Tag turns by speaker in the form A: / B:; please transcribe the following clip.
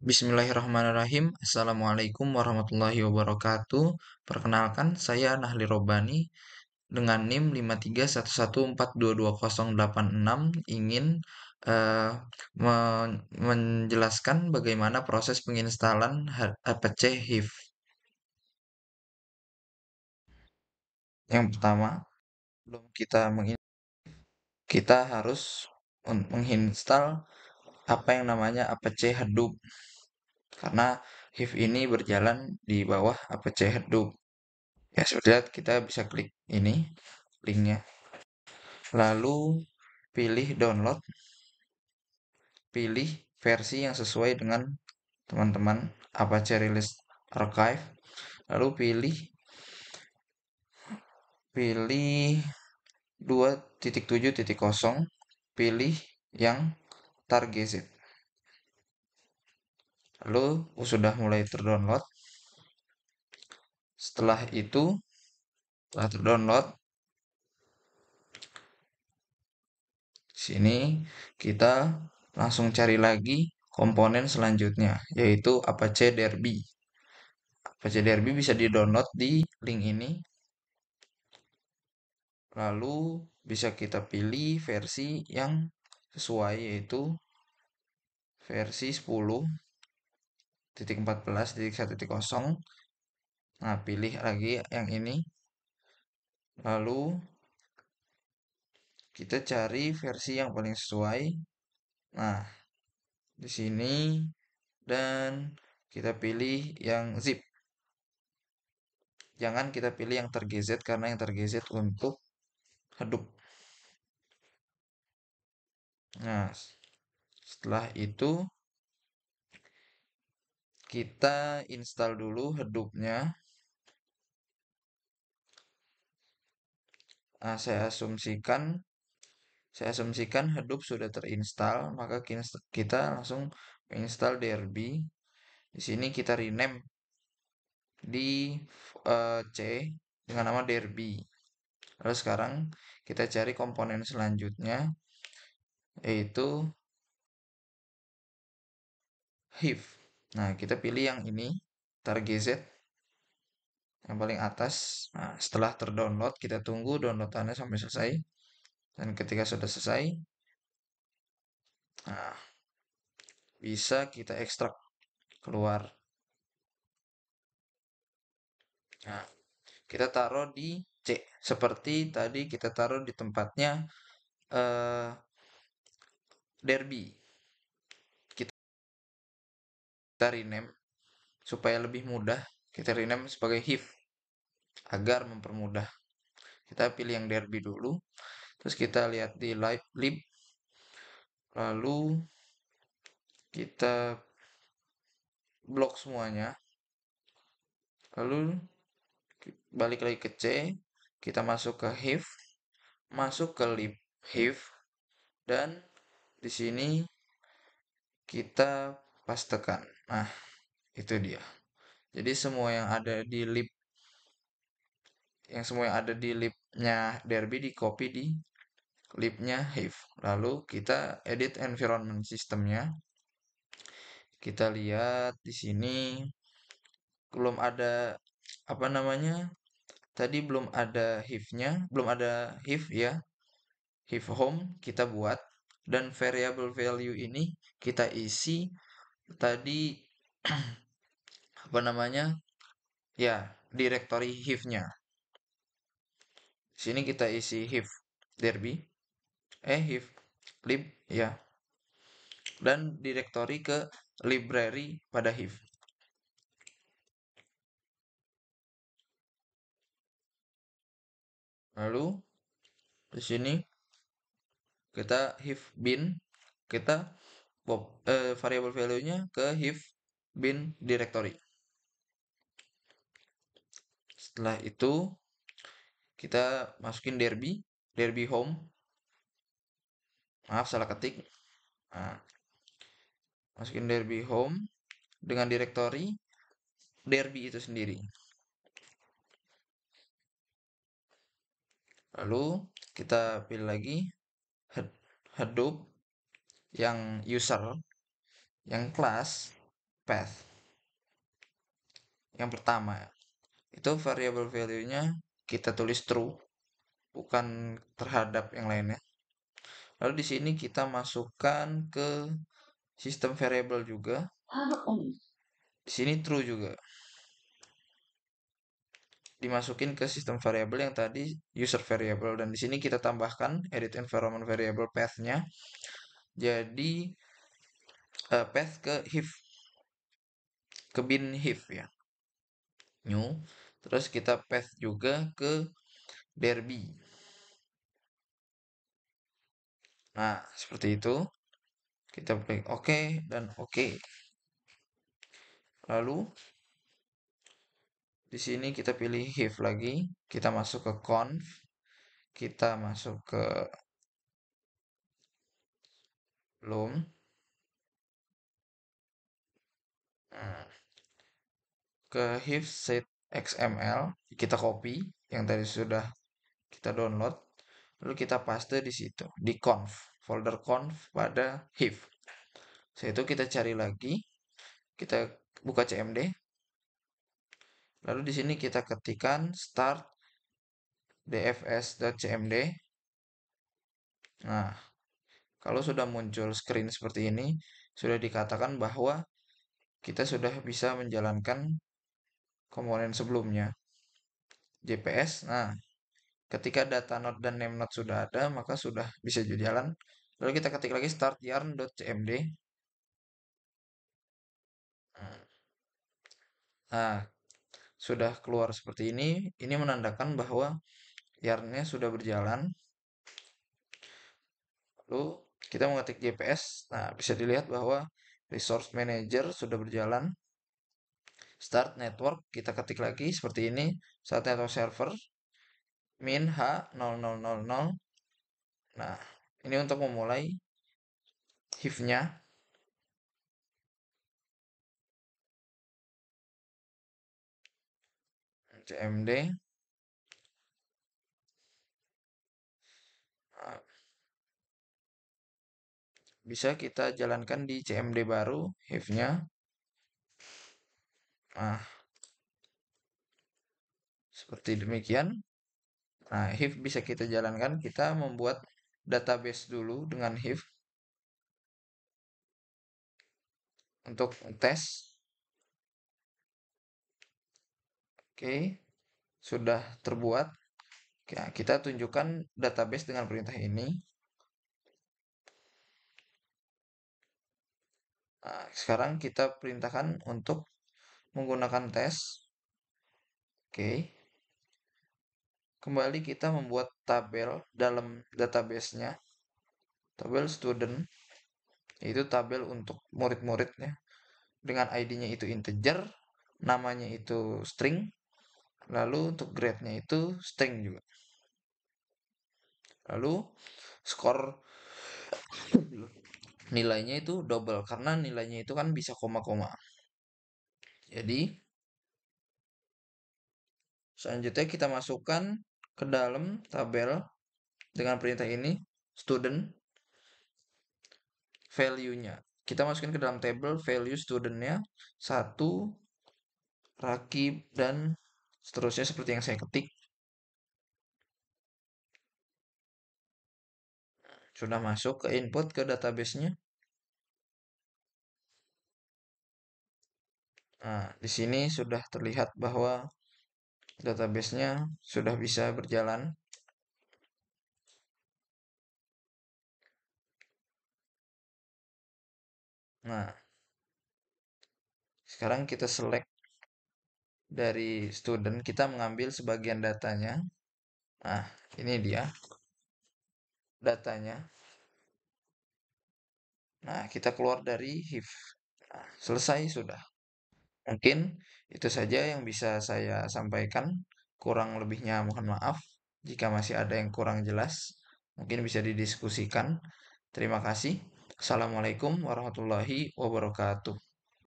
A: Bismillahirrahmanirrahim. Assalamualaikum warahmatullahi wabarakatuh. Perkenalkan, saya Nahli Robani dengan NIM 53114220866 ingin eh, menjelaskan bagaimana proses penginstalan APC HIF. Yang pertama, sebelum kita harus menginstal apa yang namanya APC Hadoop karena HIF ini berjalan di bawah APC Hadoop. Ya sudah, kita bisa klik ini linknya. Lalu pilih download, pilih versi yang sesuai dengan teman-teman Apache Release Archive. Lalu pilih pilih 2.7.0, pilih yang target. Lalu sudah mulai terdownload. Setelah terdownload, sini kita langsung cari lagi komponen selanjutnya, yaitu Apache Derby. Apache Derby bisa di-download di link ini. Lalu bisa kita pilih versi yang sesuai, yaitu versi 10.14.1.0. Nah, pilih lagi yang ini. Lalu kita cari versi yang paling sesuai. Nah, di sini dan kita pilih yang zip. Jangan kita pilih yang tergz karena yang tergz untuk Hadoop. Nah, setelah itu kita install dulu Hadoop-nya. Nah, saya asumsikan Hadoop sudah terinstall, maka kita langsung install Derby. Di sini kita rename di C dengan nama Derby. Lalu sekarang kita cari komponen selanjutnya, yaitu HIF. Nah, kita pilih yang ini, target yang paling atas. Nah, setelah terdownload, kita tunggu downloadannya sampai selesai. Dan ketika sudah selesai, nah, bisa kita ekstrak keluar. Nah, kita taruh di C. Seperti tadi kita taruh di tempatnya eh, Derby. Kita rename supaya lebih mudah. Kita rename sebagai HIF agar mempermudah. Kita pilih yang Derby dulu. Terus kita lihat di lib. Lalu kita blok semuanya. Lalu balik lagi ke C. Kita masuk ke HIF. Masuk ke lib HIF. Dan di sini kita pastekan. Nah, itu dia. Jadi semua yang ada di libnya Derby di copy di libnya Hive. Lalu kita edit environment sistemnya. Kita lihat di sini belum ada apa namanya? Tadi belum ada Hive-nya, belum ada Hive ya. Hive home kita buat dan variable value ini kita isi tadi apa namanya? Ya, directory Hive-nya. Sini kita isi Hive Derby, Hive lib ya, dan directory ke library pada Hive. Lalu di sini kita Hive bin, kita variable value-nya ke Hive bin directory. Setelah itu kita masukin Derby home. Maaf, salah ketik. Nah, masukin Derby home dengan directory Derby itu sendiri. Lalu kita pilih lagi Hadoop yang user, yang class. path. Yang pertama, itu variable value-nya kita tulis true, bukan terhadap yang lainnya. Lalu di sini kita masukkan ke sistem variable juga. Di sini true juga. Dimasukin ke sistem variable yang tadi user variable, dan di sini kita tambahkan edit environment variable path-nya jadi path ke Hive, ke bin Hive ya, new. Terus kita path juga ke Derby. Nah, seperti itu. Kita klik OK dan OK. Lalu di sini kita pilih Hive lagi, kita masuk ke conf, kita masuk ke loom. Nah, ke Hive set XML, kita copy yang tadi sudah kita download, lalu kita paste di situ, di conf, folder conf pada Hive. Setelah itu kita cari lagi, kita buka cmd, lalu di sini kita ketikkan start dfs.cmd. Nah, kalau sudah muncul screen seperti ini, sudah dikatakan bahwa kita sudah bisa menjalankan komponen sebelumnya, JPS. Nah, ketika data node dan name node sudah ada, maka sudah bisa jalan. Lalu kita ketik lagi start yarn.cmd. Nah, sudah keluar seperti ini. Ini menandakan bahwa yarnnya sudah berjalan. Lalu kita mengetik JPS. Nah, bisa dilihat bahwa resource manager sudah berjalan. Start network, kita ketik lagi seperti ini. Start network server min H0000. Nah, ini untuk memulai Hive-nya. CMD. Nah, bisa kita jalankan di CMD baru Hive-nya. Nah, seperti demikian. Nah, Hive bisa kita jalankan. Kita membuat database dulu dengan Hive untuk tes. Oke, sudah terbuat. Nah, kita tunjukkan database dengan perintah ini. Nah, sekarang kita perintahkan untuk menggunakan tes. Oke. Kembali kita membuat tabel dalam database-nya. Tabel student, yaitu tabel untuk murid-muridnya. Dengan ID-nya itu integer, namanya itu string, lalu untuk grade-nya itu string juga. Lalu skor nilainya itu double, karena nilainya itu kan bisa koma-koma. Jadi selanjutnya kita masukkan ke dalam tabel dengan perintah ini, student value-nya. Kita masukin ke dalam tabel value student-nya 1, Rakib, dan seterusnya seperti yang saya ketik. Sudah masuk ke input ke database-nya. Nah, di sini sudah terlihat bahwa database-nya sudah bisa berjalan. Nah, sekarang kita select dari student, kita mengambil sebagian datanya. Nah, ini dia datanya. Nah, kita keluar dari Hive. Nah, selesai sudah. Mungkin itu saja yang bisa saya sampaikan. Kurang lebihnya mohon maaf. Jika masih ada yang kurang jelas, mungkin bisa didiskusikan. Terima kasih. Assalamualaikum warahmatullahi wabarakatuh.